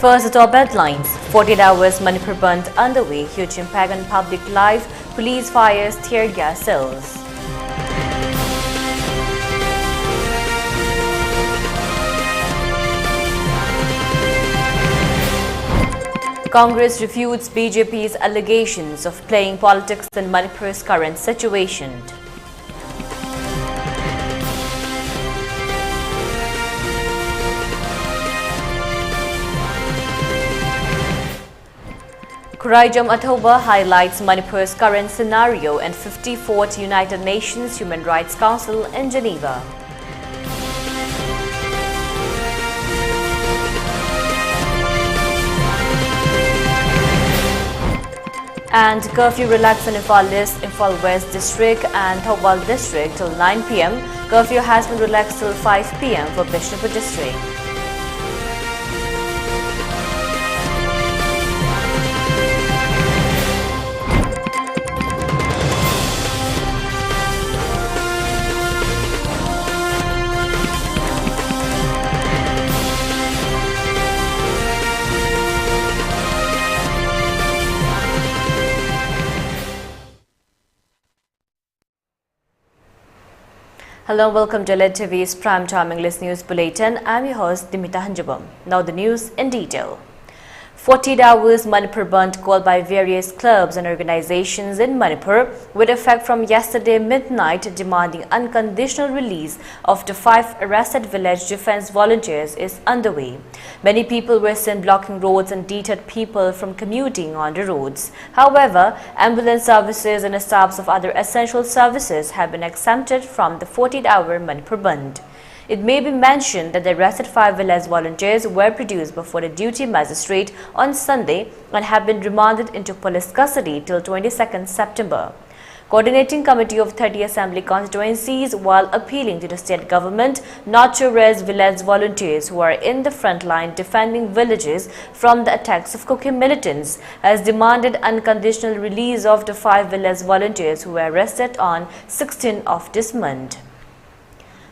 First, the top headlines. 48 hours Manipur bandh underway. Huge impact on public life. Police fires tear gas cells. Congress refutes BJP's allegations of playing politics in Manipur's current situation. Kuraijam Athoba highlights Manipur's current scenario in 54th United Nations Human Rights Council in Geneva. And curfew relaxed in Imphal West District and Thawal District till 9 p.m. Curfew has been relaxed till 5 p.m. for Bishnupur District. Hello, welcome to ELITETV's Primetime English News Bulletin. I'm your host, Deemita. Now the news in detail. 48 hours Manipur bandh called by various clubs and organizations in Manipur with effect from yesterday midnight, demanding unconditional release of the 5 arrested village defense volunteers is underway. Many people were seen blocking roads and deterred people from commuting on the roads. However, ambulance services and staffs of other essential services have been exempted from the 48-hour Manipur bandh. It may be mentioned that the arrested 5 village volunteers were produced before the duty magistrate on Sunday and have been remanded into police custody till 22nd September. Coordinating Committee of 30 Assembly constituencies, while appealing to the state government not to arrest village volunteers who are in the front line defending villages from the attacks of Kuki militants, has demanded unconditional release of the 5 village volunteers who were arrested on 16th of this month.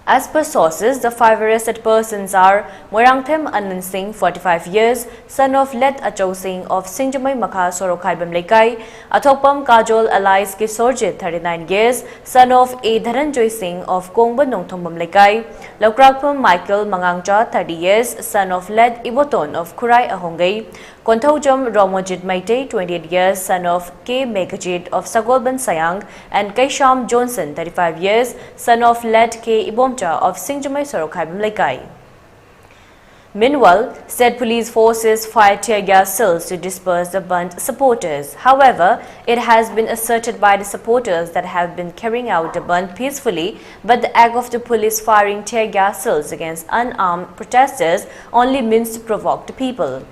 As per sources, the 5 arrested persons are Moirangthem Anand Singh, 45 years, son of Let Achau Singh of Singjamai Makha Sorokhaibam Lekai, Athopam Kajol Alais Kisorjit, 39 years, son of A. Dharanjoy Singh of Kongba Nongthombam Lekai, Laukrakpam Michael Mangangcha, 30 years, son of Let Iboton of Kurai Ahongay, Konthaujam Romojit Maite, 28 years, son of K. Megajit of Sagolban Sayang, and Kaisham Johnson, 35 years, son of Let K. Ibomcha of Singjamai Sorokhaibam Lekai. Meanwhile, said police forces fired tear gas cells to disperse the bandh supporters. However, it has been asserted by the supporters that have been carrying out the bandh peacefully, but the act of the police firing tear gas cells against unarmed protesters only means to provoke the people.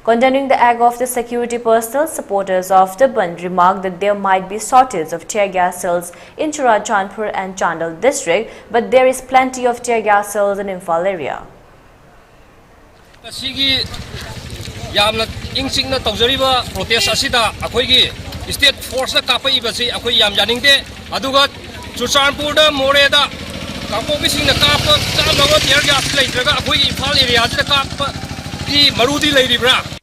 Condemning the act of the security personnel, supporters of the bandh remarked that there might be shortage of tear gas cells in Churachandpur and Chandal district, but there is plenty of tear gas cells in Imphal area. Sigi yamna ingchingna tawjariba protest asida akhoigi state force na kapai basi akhoi yam janingde aduga Churachandpur da more da kapogi singna kap chamago tear gas leitraga akhoi Imphal area da kap ki marudi leiribra.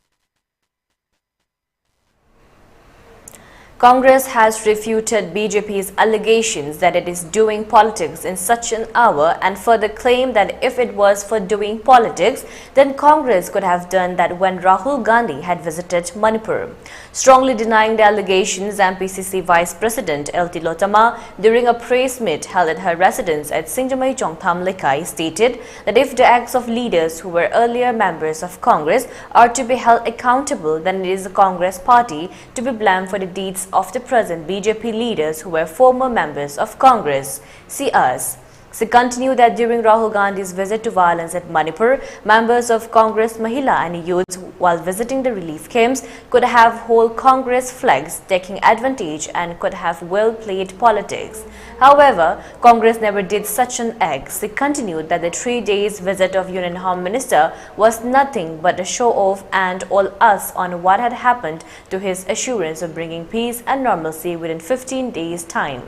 Congress has refuted BJP's allegations that it is doing politics in such an hour and further claimed that if it was for doing politics, then Congress could have done that when Rahul Gandhi had visited Manipur. Strongly denying the allegations, MPCC Vice President L.T. Lotama, during a press meet held at her residence at Singjamai Chongtham Lekai, stated that if the acts of leaders who were earlier members of Congress are to be held accountable, then it is the Congress party to be blamed for the deeds of the present BJP leaders who were former members of Congress. See us. She continued that during Rahul Gandhi's visit to violence at Manipur, members of Congress Mahila and youths, while visiting the relief camps, could have whole Congress flags taking advantage and could have well-played politics. However, Congress never did such an act. She continued that the 3 days visit of Union Home Minister was nothing but a show-off and all us on what had happened to his assurance of bringing peace and normalcy within 15 days' time.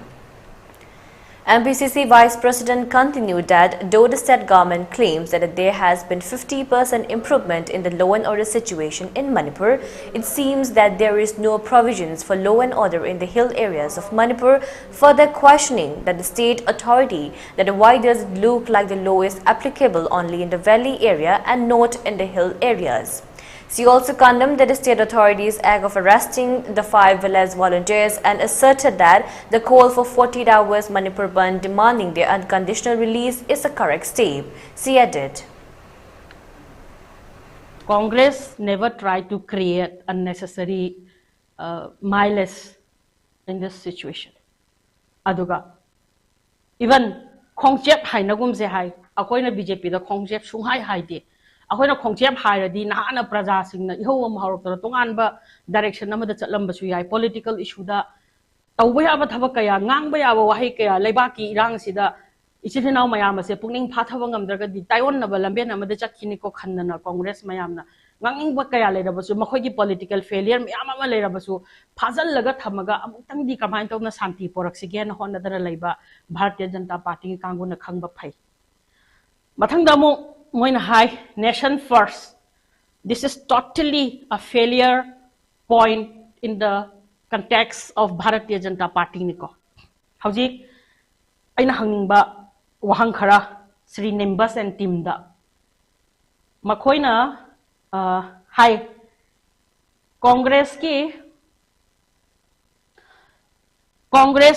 MPCC Vice President continued that though the state government claims that there has been 50% improvement in the law and order situation in Manipur, it seems that there is no provisions for law and order in the hill areas of Manipur, further questioning that the state authority that why does it look like the law is applicable only in the valley area and not in the hill areas. She also condemned the state authorities' act of arresting the 5 village volunteers and asserted that the call for 48 hours Manipur bandh demanding their unconditional release is a correct step. She added, Congress never tried to create unnecessary mileage in this situation. Aduga, even Kongjep hainagum se hai, akoina BJP da Kongjep sunghai haide. Akoina Kongjep hairadi nahana praja singna iho mahorok tongan ba direction namada chatlam basu yai political issue da tawba yaba thabak kaya ngangba yaba wahi kaya leibaki irang sida ichithinaw mayam ase pungning phathaba ngamdraga di tayon na ba lamben amada chakhini ko khanna Congress mayamna ngangingba kaya leirabasu makhoigi political failure mayam ama leirabasu phajal laga thamaga amutang di kamain tawna shanti poraksige na honna dara leiba Bharatiya Janata Party kanguna khangba phai mathangda mo moina high nation first. This is totally a failure point in the context of Bharatiya Janata Party niko. Hauji aina hangingba wahang khara Sri Nimbus and team da makoina high Congress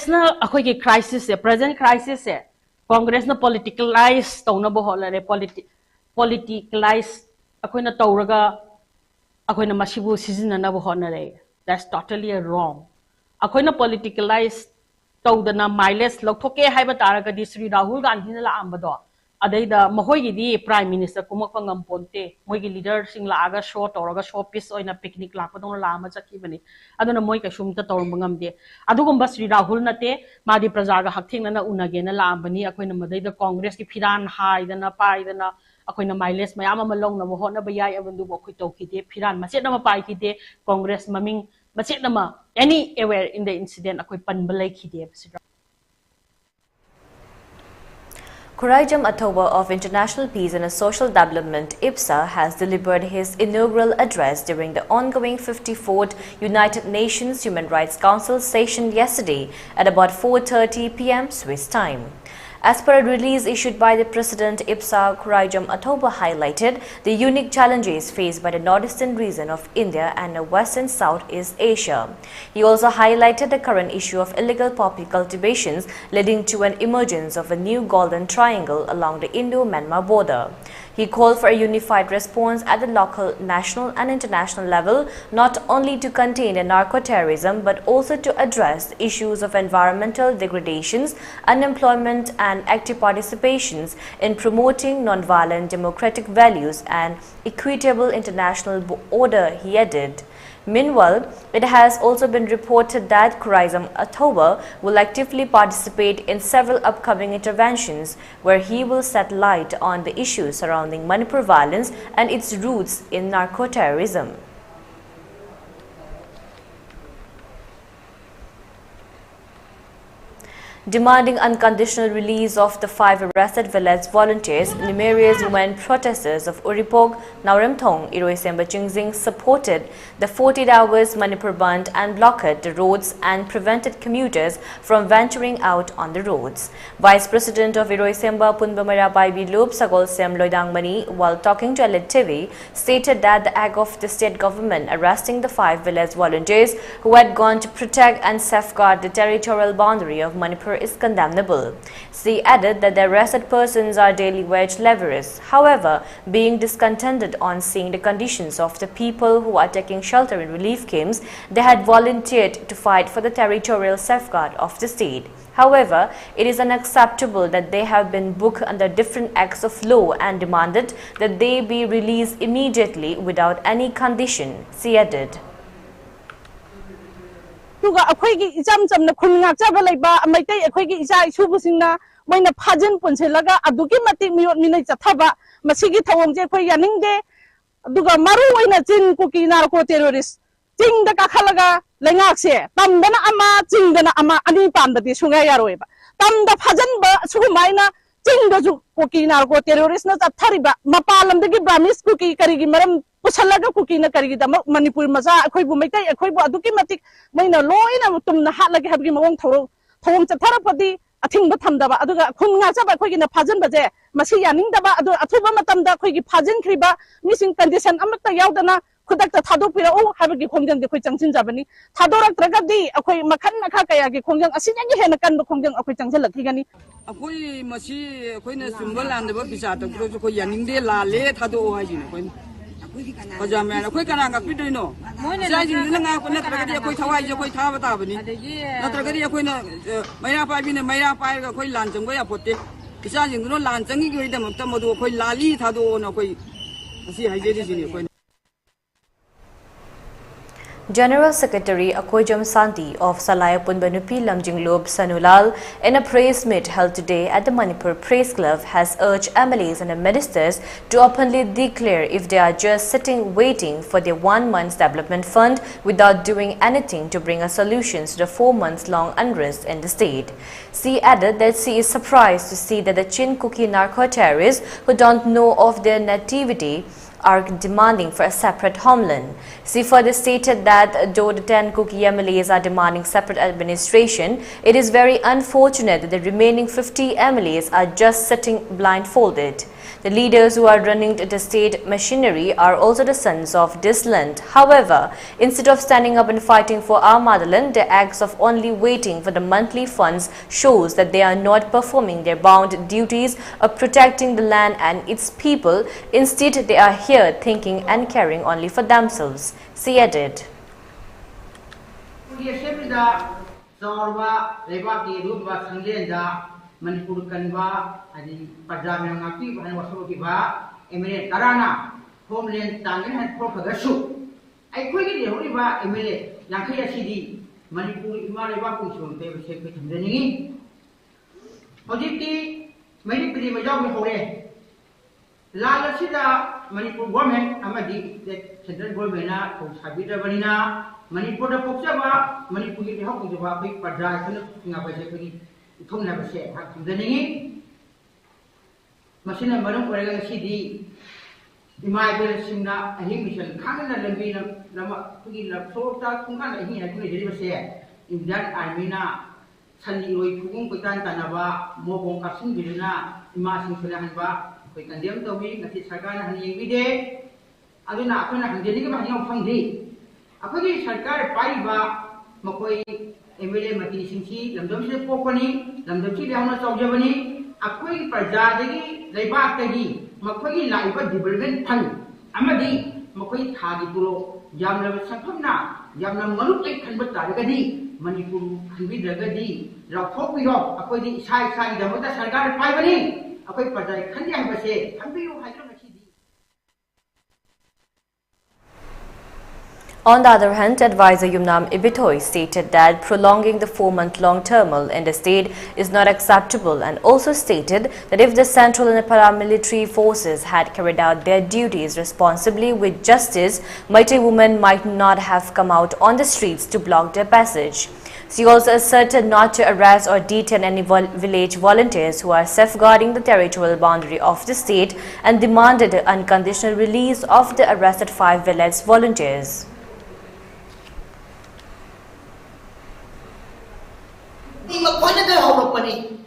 na akoi ki crisis hai present crisis hai Congress na politicalize tawna bo holare politicalize akoina tawraga akoina masibu sizinana bo honare. That's totally wrong. Akoina politicalize tawdana mileage lokhoke haiba taraga di Sri Rahul Gandhi na laambado adaida mahoigi di prime minister kumakpa ngamponte moigi leader sing laaga show tawraga show piece oina picnic lakpadong laama chakibani aduna moi ka shumta tawrang ngamde adugumba Sri Rahul nate madi prajaga hakthengna na unagena laambani akoina madaida Congress ki phiran haidana paidana akoina mileage mayam ama long na mo hona bayai abandu bo khoi tawkide phiran machet na pai kide Congress maming machet na anywhere in the incident akoi panbalai khide. Kurajam Athoba of International Peace and Social Development IPSA has delivered his inaugural address during the ongoing 54th United Nations Human Rights Council session yesterday at about 4:30 p.m. Swiss time. As per a release issued by the President, IPSA Kurajam Athoba highlighted the unique challenges faced by the northeastern region of India and the western Southeast Asia. He also highlighted the current issue of illegal poppy cultivations leading to an emergence of a new golden triangle along the Indo-Myanmar border. He called for a unified response at the local, national and international level, not only to contain the narco-terrorism but also to address the issues of environmental degradations, unemployment and active participations in promoting non-violent democratic values and equitable international order, he added. Meanwhile, it has also been reported that Kurajam Athoba will actively participate in several upcoming interventions where he will set light on the issues surrounding Manipur violence and its roots in narco-terrorism. Demanding unconditional release of the 5 arrested village volunteers, numerous women protesters of Uripog, Nauramthong, Iroisemba Chingzing supported the 48 hours Manipur bandh and blockaded the roads and prevented commuters from venturing out on the roads. Vice President of Iroisemba Punbamara Baibi Loop Sagol Sem Loidangmani, while talking to ELITETV, stated that the act of the state government arresting the 5 village volunteers who had gone to protect and safeguard the territorial boundary of Manipur is condemnable. She added that the arrested persons are daily wage laborers. However, being discontented on seeing the conditions of the people who are taking shelter in relief camps, they had volunteered to fight for the territorial safeguard of the state. However, it is unacceptable that they have been booked under different acts of law and demanded that they be released immediately without any condition, she added. Tuga akhoi ijam jamna khunngak jaba leiba amaitai akhoi ija isubusingna moina phajen punchelaga aduki matik miyot minai chathaba masigi thawong je akhoi yaningde aduga maru oina chin kuki narco terrorist चिंग का खलगा लेंगाक से तमदना अमा चिंगदना अमा अनि पामदती Sunga यारोयबा तमदा फजनबा सुमाइना चिंगदजु cookie narco terrorist न चथरिबा मपालमदगी ब्राह्मिस cookie करिगी मरम पुसलगा cookie न करिगी दम मणिपुर मजा अखोइबु मैतै अखोइबु अदुकी मतिक मैना लोइना तुमना हालगे हबगी मवंग थौरम चथरपदी अथिंग थमदबा अदुगा खुनगा चबा अखोइगी न फाजनबजे मसी यानिंगदबा अदु अथुबा मतमदा अखोइगी फाजनख्रिबा मिसिंग कंडीशन अमत्ता यावदना खुदक्ता थादोपिरओ हाबगी खोंजंग अखोइ चंगसिनजाबनी थादोरक्त्रगदी अखोइ मखन मखा कयागी खोंजंग असिनगी हेन कन खोंजंग अखोइ चंगजलखिगनी अखोइ मसी अखोइना सुंबा लांदबा बिचा तकरो अखोइ यानिंगदे लाले थादो हाइजिन अखोइ अजामैन अखोइ कना गपिदोइनो जायजिन nga को नत्रगदी अखोइ थवाइ अखोइ थाबा ताबनी नत्रगदी अखोइना मैरा पाइबिने मैरा पाइगा अखोइ लान चंगो या पोते बिचाजिंगनो लान चंगी गइदमक्ता मदु अखोइ लाली थादो न अखोइ असि हाइजेदि जिनि अखोइ General Secretary Akoijam Santi of Salaya Punbanupi Lamjinglob Sanulal, in a press meet held today at the Manipur Press Club, has urged MLAs and ministers to openly declare if they are just sitting waiting for their 1 month's development fund without doing anything to bring a solution to the 4 months long unrest in the state. She added that she is surprised to see that the Chin Kuki narco-terrorists who don't know of their nativity are demanding for a separate homeland. She further stated that though the 10 Kuki MLAs are demanding separate administration, it is very unfortunate that the remaining 50 MLAs are just sitting blindfolded. The leaders who are running the state machinery are also the sons of this land. However, instead of standing up and fighting for our motherland, their acts of only waiting for the monthly funds shows that they are not performing their bound duties of protecting the land and its people. Instead, they are here thinking and caring only for themselves. She added. Manipur kanba adi Pajami ngaki bhan wasu ki ba emele tarana homeland tangen han pro khagasu ai khoi gi hori ba emele langkhai asidi Manipur imale ba ku chon te se pe thamdeni hojiti Manipur ma jaw me hore la la sida Manipur government amadi central government na ko sabida banina Manipur da pokja ba Manipur gi ha ku ba bai padra sun nga ba se pe thông là sẽ học chúng ta nghĩ mà xin là mới nói rằng cái gì thì mai bây giờ xin là hiện bây giờ kháng là lần vì là mà cái là số ta không kháng là hiện là cái gì mà sẽ Indian Army na sanh đi rồi cũng có tan tan là mua bom cắt sinh vì na mà sinh xuất hiện ba cái cần điểm tôi biết là thị xã cái là hành vi đấy anh na tôi là hành vi cái mà nhau phong gì à cái xã cái phải ba mà coi MLA mati singsi lamdom se popani lamdom chi leona chawjabani akhoi parja degi leiba tagi makhoi laiba development fund amadi makhoi thagi pulo yamna sanphamna yamna malut ek khanba taragadi Manipur khanbi dagadi rakhok biro akhoi di sai sai damota sarkar pai bani akhoi parja khandi habase khanbiu haidro On the other hand, advisor Yumnam Ibitoy stated that prolonging the 4-month-long turmoil in the state is not acceptable and also stated that if the central and paramilitary forces had carried out their duties responsibly with justice, mighty women might not have come out on the streets to block their passage. She also asserted not to arrest or detain any village volunteers who are safeguarding the territorial boundary of the state and demanded the unconditional release of the arrested 5 village volunteers. Makoina da hawapani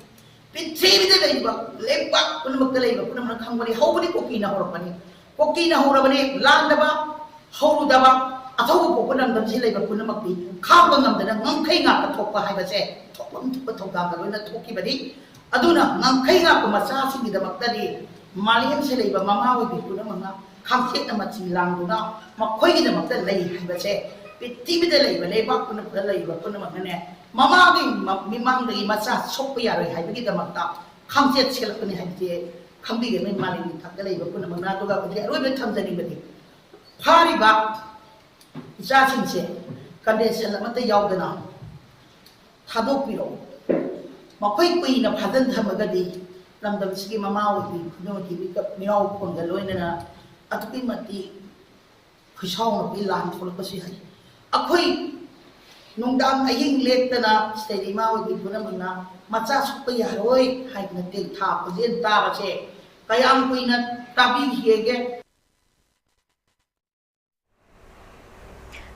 pitri da leiba lepa punmak da leiba punam khangwani hawbani kokina hawapani kokina hawrabani landaba hawrudaba athawu pokunam dam silaiba punamakti khamba ngamdana ngangkhai nga pathokpa haibase thokpam thokpa da loina thoki badi aduna ngangkhai nga ko macha singi damakta di maliam silaiba mama wi bi punamanga khamset na machi langduna makhoi gi damakta lei haibase pitri da leiba lepa punam da leiba punamakne Mama gi mimang gi macha sokpa yaroi haibagi damakta khamjet selakni haibje khambi ge mai mali ni thakale ba kun mangna to ga ge roi be thamjani badi phari ba ja sin che condition amata yaudana thadok piro makoi kui na phadan thamagadi lamdam sigi mama wi no ki bi ka miao phon ga loina na atuki mati khusaw no bi lan thol pa si hai अखोई नुंगदाम अहिंग लेतना स्टेडिमा ओगी पुनमना मचा सुप यारोय हाइना तेल था पजेन ताबसे कयाम कुइना ताबी हिएगे.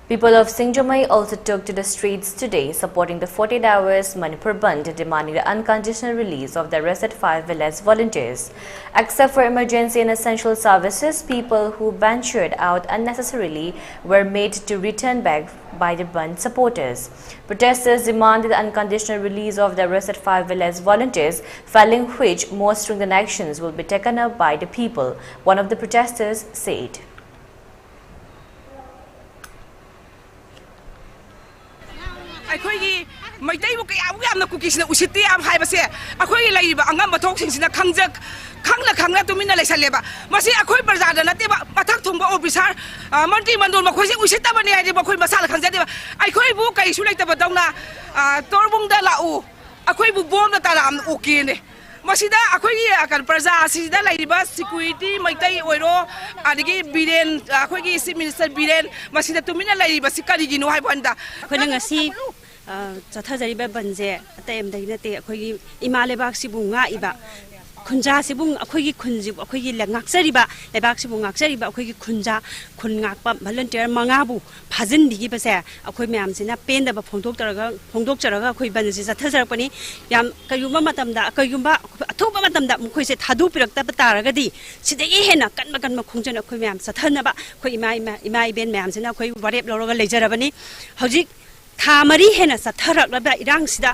People of Singjamai also took to the streets today, supporting the 48 hours Manipur bandh, demanding the unconditional release of the arrested 5 village volunteers. Except for emergency and essential services, people who ventured out unnecessarily were made to return back by the bandh supporters. Protesters demanded the unconditional release of the arrested 5 village volunteers, following which more stringent actions will be taken up by the people, one of the protesters said. ꯑꯩꯈꯣꯏꯒꯤ ꯃꯩꯇꯩꯕꯨ ꯀꯌꯥꯃꯨꯛ ꯌꯥꯝꯅ ꯀꯨꯀꯤꯁꯤꯅ ꯎꯁꯤꯠꯇꯦ ꯌꯥꯝ ꯍꯥꯏꯕꯁꯦ ꯑꯩꯈꯣꯏꯒꯤ ꯂꯩꯔꯤꯕ ꯑꯉꯝꯕ ꯊꯣꯛꯁꯤꯡꯁꯤꯅ ꯈꯪꯅ ꯇꯨꯃꯤꯟꯅ ꯂꯩꯁꯜꯂꯦꯕ ꯃꯁꯤ ꯑꯩꯈꯣꯏ ꯄ꯭ꯔꯖꯥꯗ ꯅꯠꯇꯦꯕ ꯃꯊꯛ ꯊꯣꯡꯕ ꯑꯣꯐꯤꯁꯥꯔ ꯃꯟꯇ꯭ꯔꯤ ꯃꯟꯗꯣꯜ ꯃꯈꯣꯏꯁꯤ ꯎꯁꯤꯠꯇꯕꯅꯤ ꯍꯥꯏꯗꯤ ꯃꯈꯣꯏ ꯃꯁꯥꯅ ꯈꯪꯖꯗꯦꯕ ꯑꯩꯈꯣꯏꯕꯨ ꯀꯩꯁꯨ ꯂꯩꯇꯕꯗꯧꯅ ꯇꯣꯔꯕꯨꯡꯗ ꯂꯥꯛꯎ ꯑꯩꯈꯣꯏꯕꯨ ꯕꯣꯝꯕ ꯇꯥꯔꯥꯝꯅ ꯑꯣꯀꯦꯅꯦ ꯃꯁꯤꯗ ꯑꯩꯈꯣꯏꯒꯤ ꯄ꯭ꯔꯖꯥ ꯑꯁꯤꯗ ꯂꯩꯔꯤꯕ ꯁꯤꯀ꯭ꯌꯨꯔꯤꯇꯤ ꯃꯩꯇꯩ ꯑꯣꯏꯔꯣ ꯑꯗꯒꯤ ꯕꯤꯔꯦꯟ ꯑꯩꯈꯣꯏꯒꯤ ꯆꯤꯐ ꯃꯤꯅꯤꯁꯇꯔ ꯕꯤꯔꯦꯟ ꯃꯁꯤꯗ ꯇꯨꯃꯤꯟꯅ ꯂꯩꯔꯤꯕꯁꯤ ꯀꯔꯤꯒꯤꯅꯣ ꯍꯥꯏꯕ ꯀꯥꯟꯗ ꯑꯩꯈꯣꯏꯅ ꯉꯁꯤ ꯆꯠꯊꯖꯔꯤꯕ ꯕꯟꯁꯦ ꯑꯇꯩ ꯑꯃꯗꯒꯤ ꯅꯠꯇꯦ ꯑꯩꯈꯣꯏꯒꯤ ꯏꯃꯥ ꯂꯩꯕꯥꯛꯁꯤꯕꯨ ꯉꯥꯛꯏꯕ ꯈꯨꯟꯖꯥꯁꯤꯕꯨ ꯑꯩꯈꯣꯏꯒꯤ ꯈꯨꯟꯁꯤꯕꯨ ꯑꯩꯈꯣꯏꯒꯤ ꯉꯥꯛꯆꯔꯤꯕ ꯂꯩꯕꯥꯛꯁꯤꯕꯨ ꯉꯥꯛꯆꯔꯤꯕ ꯑꯩꯈꯣꯏꯒꯤ ꯈꯨꯟ ꯉꯥꯛꯄ ꯚꯣꯂꯨꯟꯇꯤꯌꯔ 5ꯕꯨ ꯐꯥꯖꯤꯟꯕꯤꯈꯤꯕꯁꯦ ꯑꯩꯈꯣꯏ ꯃꯌꯥꯝꯁꯤꯅ ꯄꯦꯟꯗꯕ ꯐꯣꯡꯗꯣꯛꯆꯔꯒ ꯑꯩꯈꯣꯏ ꯕꯟꯁꯤ ꯆꯠꯊꯖꯔꯛꯄꯅꯤ ꯌꯥꯝ ꯀꯩꯒꯨꯝꯕ ꯃꯇꯝꯗ ꯑꯊꯨꯕ ꯃꯇꯝꯗ ꯃꯈꯣꯏꯁꯦ ꯊꯥꯗꯣꯛꯄꯤꯔꯛꯇꯕ ꯇꯥꯔꯒꯗꯤ ꯁꯤꯗꯒꯤ ꯍꯦꯟꯅ ꯀꯟꯕ ꯈꯣꯡꯖꯪ ꯑꯩꯈꯣꯏ ꯃꯌꯥꯝ ꯆꯠꯊꯅꯕ ꯑꯩꯈꯣꯏ ꯏꯃꯥ ꯏꯕꯦꯟ ꯃꯌꯥꯝꯁꯤꯅ ꯑꯩꯈꯣꯏ ꯋꯥꯔꯦꯞ ꯂꯧꯔꯒ ꯂꯩꯖꯔꯕꯅꯤ ꯍꯧꯖꯤꯛ ꯊꯥ 4 ꯍꯦꯟꯅ ꯆꯠꯊꯔꯛꯂꯕ ꯏꯔꯥꯡꯁꯤꯗ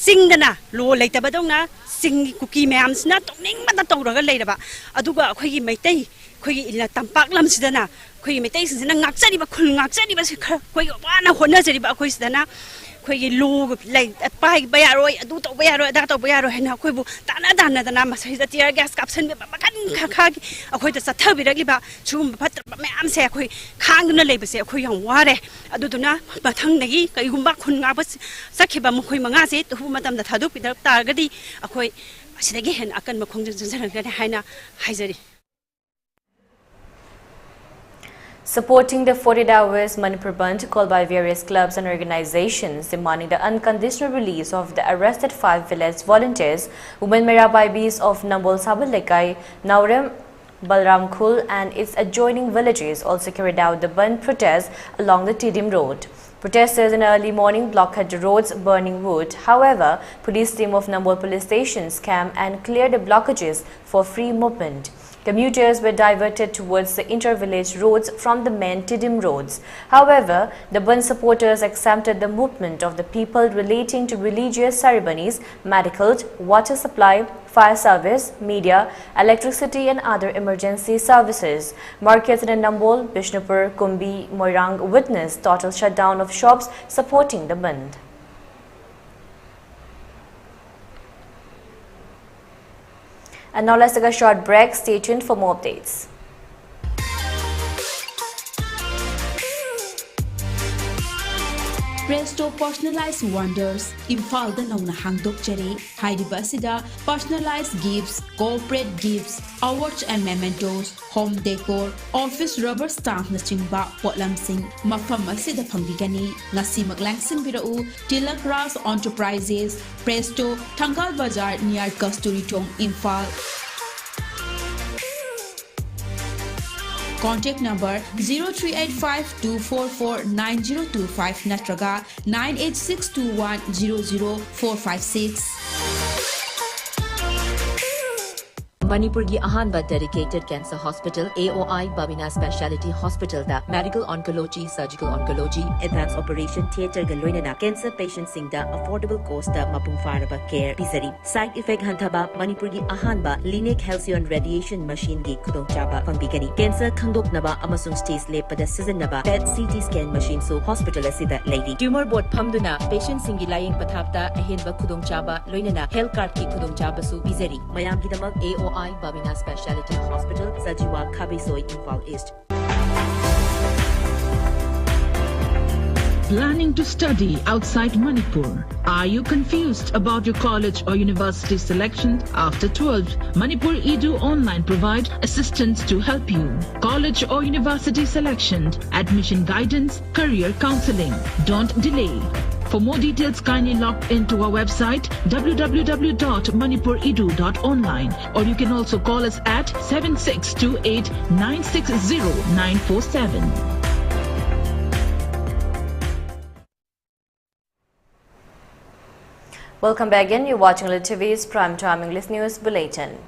ꯆꯤꯡꯗꯅ ꯂꯣ ꯂꯩꯇꯕꯗꯧꯅ ꯆꯤꯡꯒꯤ ꯀꯨꯀꯤ ꯃꯌꯥꯝꯁꯤꯅ ꯇꯧꯅꯤꯡꯕꯗ ꯇꯧꯔꯒ ꯂꯩꯔꯕ ꯑꯗꯨꯒ ꯑꯩꯈꯣꯏꯒꯤ ꯃꯩꯇꯩ ꯑꯩꯈꯣꯏꯒꯤ ꯇꯝꯄꯥꯛ ꯂꯝꯁꯤꯗꯅ ꯑꯩꯈꯣꯏꯒꯤ ꯃꯩꯇꯩꯁꯤꯡꯁꯤꯅ ꯉꯥꯛꯆꯔꯤꯕ ꯈꯨꯜ ꯉꯥꯛꯆꯔꯤꯕꯁꯤ ꯈꯔ ꯑꯩꯈꯣꯏꯒꯤ ꯋꯥꯅ ꯍꯣꯠꯅꯖꯔꯤꯕ ꯑꯩꯈꯣꯏꯁꯤꯗꯅ ꯑꯩꯈꯣꯏꯒꯤ ꯂꯣ ꯄꯥꯏꯕ ꯌꯥꯔꯣꯏ ꯑꯗꯨ ꯇꯧꯕ ꯌꯥꯔꯣꯏ ꯑꯗꯥ ꯇꯧꯕ ꯌꯥꯔꯣꯏ ꯍꯥꯏꯅ ꯑꯩꯈꯣꯏꯕꯨ ꯇꯥꯟꯅꯗꯅ ꯃꯁꯤꯗ ꯇꯤꯌꯔ ꯒ꯭ꯌꯥꯁ ꯀꯥꯞꯁꯟꯕꯤꯕ ꯃꯈꯜ ꯈꯔꯒꯤ ꯑꯩꯈꯣꯏꯗ ꯆꯠꯊꯕꯤꯔꯛꯂꯤꯕ ꯁꯤꯒꯨꯝꯕ ꯐꯠꯇꯕ ꯃꯌꯥꯝꯁꯦ ꯑꯩꯈꯣꯏ ꯈꯥꯡꯗꯨꯅ ꯂꯩꯕꯁꯦ ꯑꯩꯈꯣꯏ ꯌꯥꯝ ꯋꯥꯔꯦ ꯑꯗꯨꯗꯨꯅ ꯃꯊꯪꯗꯒꯤ ꯀꯩꯒꯨꯝꯕ ꯈꯨꯟ ꯉꯥꯛꯄ ꯆꯠꯈꯤꯕ ꯃꯈꯣꯏ 5ꯁꯦ ꯑꯊꯨꯕ ꯃꯇꯝꯗ ꯊꯥꯗꯣꯛꯄꯤꯔꯛ ꯇꯥꯔꯒꯗꯤ ꯑꯩꯈꯣꯏ ꯑꯁꯤꯗꯒꯤ ꯍꯦꯟꯅ ꯑꯀꯟꯕ ꯈꯣꯡꯖꯪ ꯆꯪꯖꯔꯛꯀꯅꯤ ꯍꯥꯏꯅ ꯍꯥꯏꯖꯔꯤ. Supporting the 48 hours Manipur bandh called by various clubs and organizations demanding the unconditional release of the arrested 5 village volunteers, women Merabaibis of Nambol Sabalekai, Naurem, Balramkhul and its adjoining villages also carried out the bandh protest along the Tidim road. Protesters in early morning blockaded the roads, burning wood. However, police team of Nambol police stations came and cleared the blockages for free movement. Commuters were diverted towards the inter-village roads from the main Tidim roads. However, the bandh supporters accepted the movement of the people relating to religious ceremonies, medical, water supply, fire service, media, electricity and other emergency services. Markets in Nambol, Bishnupur, Kumbi, Moirang witnessed total shutdown of shops supporting the bandh. And now let's take a short break. Stay tuned for more updates. Presto personalized wonders Imphal da nauna hangdok jare haidiba sida personalized gifts, corporate gifts, awards and mementos, home decor, office rubber stamp na chingba potlam sing mafam asida phangbigani ngasi maglangsing birau Tilak Ras Enterprises, Presto, Thangal Bazar near Kasturi Tong, Imphal. Contact number 0385-244-9025 natraga 98621-00456. Manipur gi ahanba dedicated cancer hospital AOI Babina Specialty Hospital da medical oncology, surgical oncology, advanced operation theater ga loinana cancer patients sing da affordable cost da mapung faraba care pisari. Side effect hantaba Manipur gi ahanba Linear Halcyon radiation machine gi khudong chaba pangbigani. Cancer khangdoknaba amasung stage lepada sizinaba PET CT scan machine so hospital asida lady. Tumor board phamduna patient sing gi laying pathapta ahenba khudong chaba loinana health card ki khudong chaba su pisari. Mayam gi damak AOI Babina Specialty Hospital, Sajiwa, Khabisoi, Imphal East. planning to study outside Manipur? Are you confused about your college or university selection after 12? Manipur Edu Online provide assistance to help you. College or university selection, admission guidance, career counseling. Don't delay. For more details, kindly log into our website www.manipuredu.online, or you can also call us at 7628 960 947. Welcome back again. You're watching ELITETV's Primetime English News Bulletin.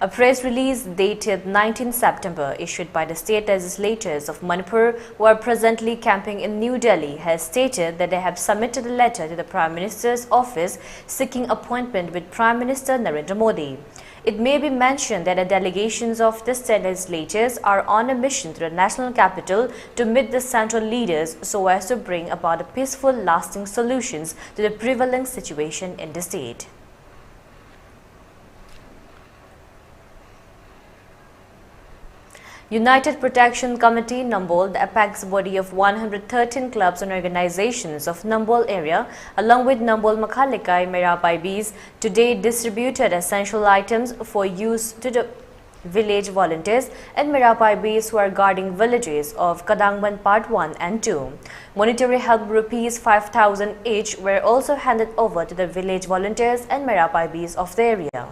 A press release dated 19 September issued by the state legislators of Manipur, who are presently camping in New Delhi, has stated that they have submitted a letter to the Prime Minister's office seeking appointment with Prime Minister Narendra Modi. It may be mentioned that the delegations of the state legislators are on a mission to the national capital to meet the central leaders so as to bring about a peaceful, lasting solutions to the prevailing situation in the state. United Protection Committee Nambol, the apex body of 113 clubs and organizations of Nambol area, along with Nambol Makhalikai Merapaibis, today distributed essential items for use to the village volunteers and Merapaibis who are guarding villages of Kadangban Part 1 and 2. Monetary help rupees 5,000 each were also handed over to the village volunteers and Merapaibis of the area.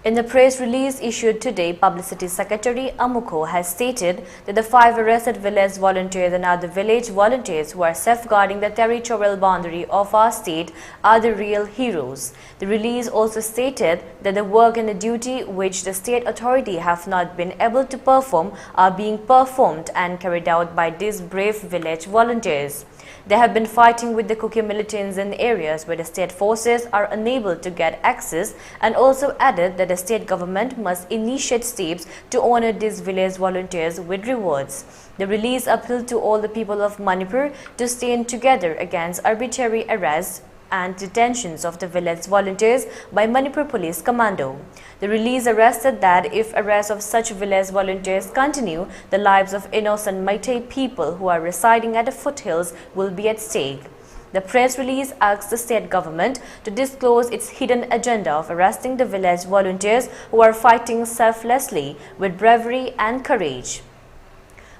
In the press release issued today, Publicity Secretary Amuko has stated that the 5 arrested village volunteers and other village volunteers who are safeguarding the territorial boundary of our state are the real heroes. The release also stated that the work and the duty which the state authority have not been able to perform are being performed and carried out by these brave village volunteers. They have been fighting with the Kuki militants in areas where the state forces are unable to get access, and also added that the state government must initiate steps to honor these village volunteers with rewards. The release appealed to all the people of Manipur to stand together against arbitrary arrests and detentions of the village volunteers by Manipur Police Commando. The release arrested that if arrests of such village volunteers continue, the lives of innocent Meitei people who are residing at the foothills will be at stake. The press release asks the state government to disclose its hidden agenda of arresting the village volunteers who are fighting selflessly with bravery and courage.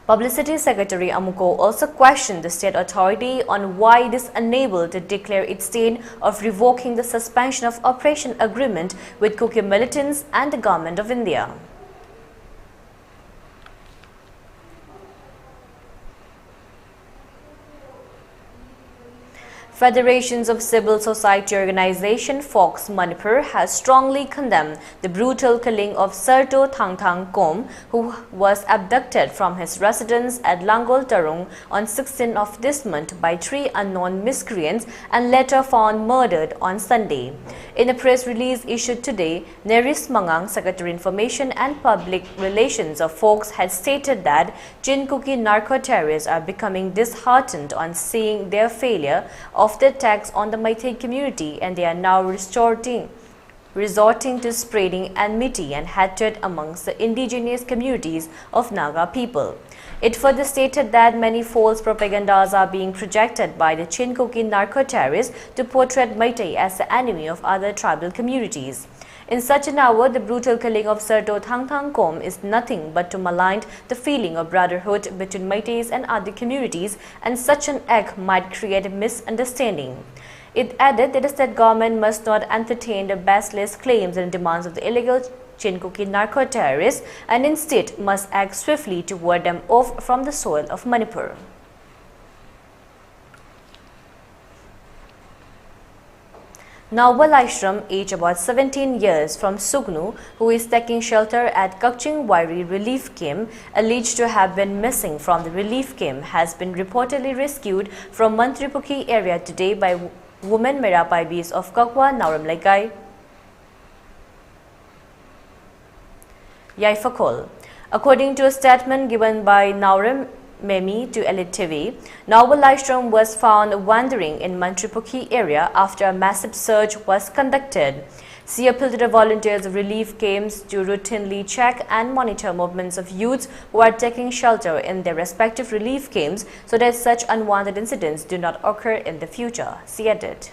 Publicity Secretary Amuko also questioned the state authority on why it is unable to declare its stand of revoking the suspension of operation agreement with Kuki militants and the Government of India. Federations of Civil Society Organization Fox Manipur has strongly condemned the brutal killing of Serto Thangthang Kom, who was abducted from his residence at Langol Tarung on 16th of this month by 3 unknown miscreants and later found murdered on Sunday. In a press release issued today, Neris Mangang, Secretary Information and Public Relations of Fox, had stated that Chin Kuki narco-terrorists are becoming disheartened on seeing their failure of the attacks on the Meitei community, and they are now resorting to spreading enmity and hatred amongst the indigenous communities of Naga people. It further stated that many false propagandas are being projected by the Chin Kuki narco-terrorists to portray Meitei as the enemy of other tribal communities. In such an hour, the brutal killing of Serto Thangthang Kom is nothing but to malign the feeling of brotherhood between Meiteis and other communities, and such an act might create a misunderstanding. It added that the state government must not entertain the baseless claims and demands of the illegal Chin Kuki narco-terrorists and instead must act swiftly to ward them off from the soil of Manipur. Nawal Aishram, aged about 17 years, from Sugnu, who is taking shelter at Kakching Wairi Relief Camp, alleged to have been missing from the relief camp, has been reportedly rescued from Mantripuki area today by women Merapaibis of Kakwa Nauram Laikai Yaifakol. According to a statement given by Nauram Memi to ELITETV, Nawal Aishram was found wandering in Mantripuki area after a massive search was conducted. She appealed to the volunteers of relief camps to routinely check and monitor movements of youths who are taking shelter in their respective relief camps so that such unwanted incidents do not occur in the future, she added.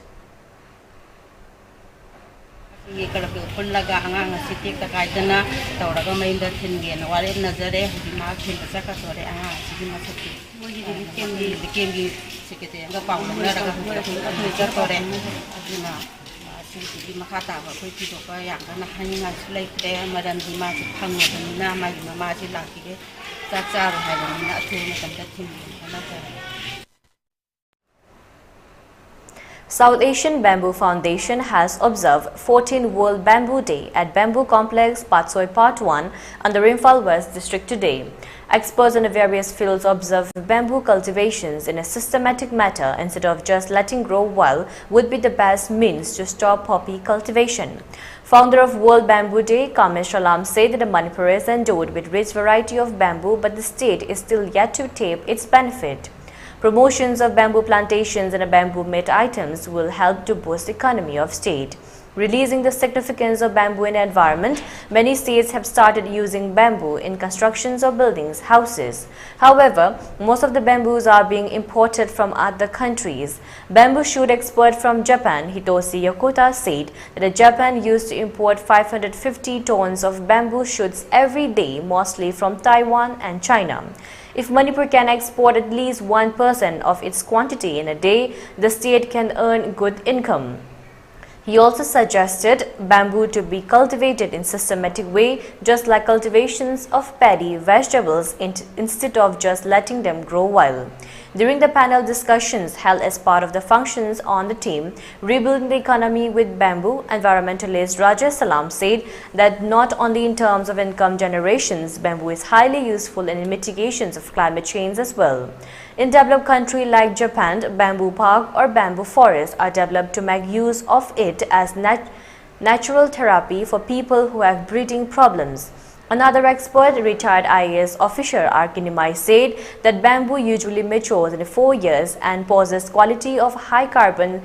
South Asian Bamboo Foundation has observed 14th World Bamboo Day at Bamboo Complex, Patsoi Part 1 under Imphal West District today. Experts in the various fields observe bamboo cultivations in a systematic manner instead of just letting grow wild would be the best means to stop poppy cultivation. Founder of World Bamboo Day, Kamesh Salam, said that Manipur is endowed with rich variety of bamboo, but the state is still yet to tap its benefit. Promotions of bamboo plantations and bamboo-made items will help to boost the economy of state. Releasing the significance of bamboo in the environment, many states have started using bamboo in constructions of buildings, houses. However, most of the bamboos are being imported from other countries. Bamboo shoot expert from Japan, Hitoshi Yokota, said that Japan used to import 550 tons of bamboo shoots every day, mostly from Taiwan and China. If Manipur can export at least 1% of its quantity in a day, the state can earn good income. He also suggested bamboo to be cultivated in systematic way, just like cultivations of paddy vegetables instead of just letting them grow wild. During the panel discussions held as part of the functions on the team Rebuilding the Economy with Bamboo, environmentalist Rajesh Salam said that not only in terms of income generations, bamboo is highly useful in mitigations of climate change as well. In developed countries like Japan, bamboo park or bamboo forests are developed to make use of it as natural therapy for people who have breathing problems. Another expert, retired IAS officer Arkinimai, said that bamboo usually matures in 4 years and possesses quality of high carbon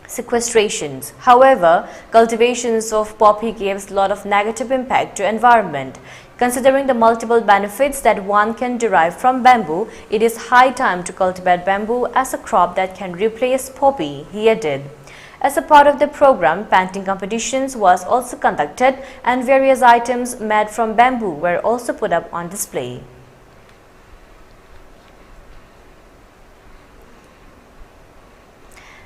sequestrations. However, cultivations of poppy gives a lot of negative impact to environment. Considering the multiple benefits that one can derive from bamboo, it is high time to cultivate bamboo as a crop that can replace poppy, he added. As a part of the program, painting competitions was also conducted and various items made from bamboo were also put up on display.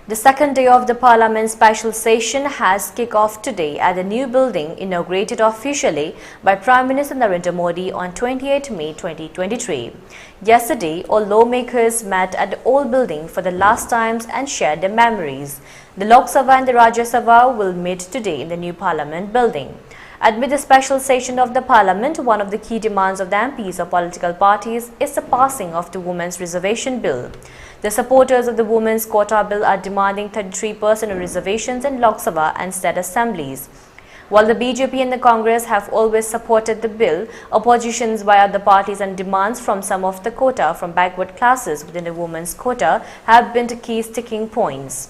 The second day of the Parliament special session has kicked off today at the new building inaugurated officially by Prime Minister Narendra Modi on 28 May 2023. Yesterday, all lawmakers met at the old building for the last times and shared their memories. The Lok Sabha and the Rajya Sabha will meet today in the new Parliament building. Amid the special session of the Parliament, one of the key demands of the MPs of political parties is the passing of the Women's Reservation Bill. The supporters of the Women's Quota Bill are demanding 33% of reservations in Lok Sabha and state assemblies. While the BJP and the Congress have always supported the bill, oppositions by other parties and demands from some of the quota from backward classes within the women's quota have been the key sticking points.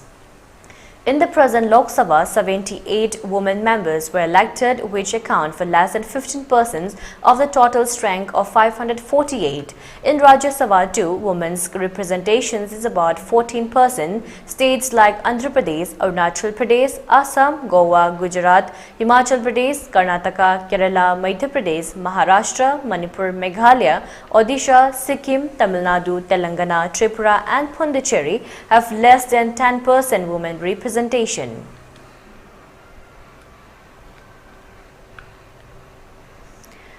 In the present Lok Sabha, 78 women members were elected, which account for less than 15% of the total strength of 548. In Rajya Sabha too, women's representations is about 14%. States like Andhra Pradesh, Arunachal Pradesh, Assam, Goa, Gujarat, Himachal Pradesh, Karnataka, Kerala, Madhya Pradesh, Maharashtra, Manipur, Meghalaya, Odisha, Sikkim, Tamil Nadu, Telangana, Tripura and Pondicherry have less than 10% women representation.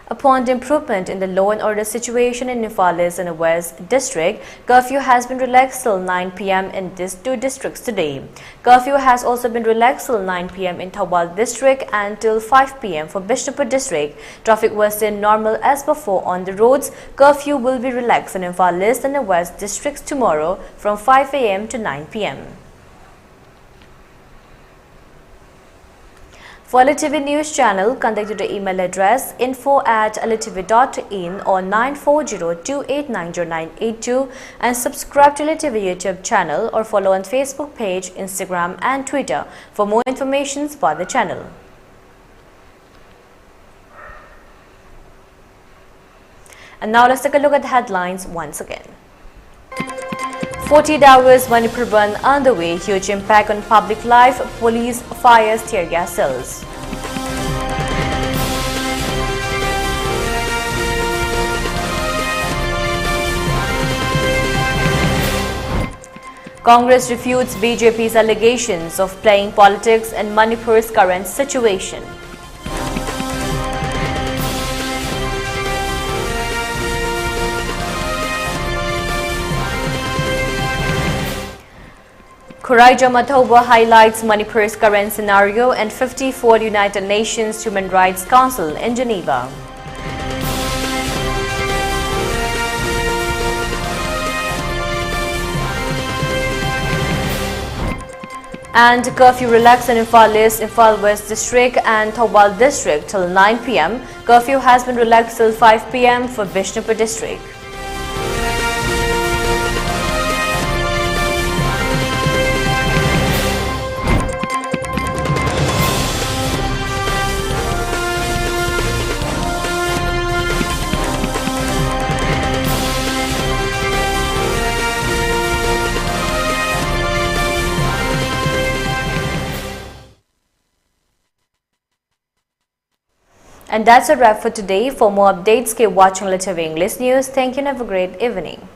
Upon the improvement in the law and order situation in Imphal and the West District, curfew has been relaxed till 9 p.m. in these two districts today. Curfew has also been relaxed till 9 p.m. in Thawbal District and till 5 p.m. for Bishnupur District. Traffic was still normal as before on the roads. Curfew will be relaxed in Imphal and the West Districts tomorrow from 5 a.m. to 9 p.m. For ELITETV News channel, contact to the email address info@elitv.in or 9402890982 and subscribe to ELITETV YouTube channel or follow on Facebook page, Instagram and Twitter for more information about the channel. And now let's take a look at the headlines once again. 48 hours Manipur bandh underway, huge impact on public life, police fires tear gas cells. Congress refutes BJP's allegations of playing politics in Manipur's current situation. Khuraija Mathoba highlights Manipur's current scenario and 54th United Nations Human Rights Council in Geneva. And curfew relaxed in Imphal East, Imphal West District and Thoubal District till 9 p.m. Curfew has been relaxed till 5 p.m. for Bishnupur District. And that's a wrap for today. For more updates, keep watching ELITETV English News. Thank you and have a great evening.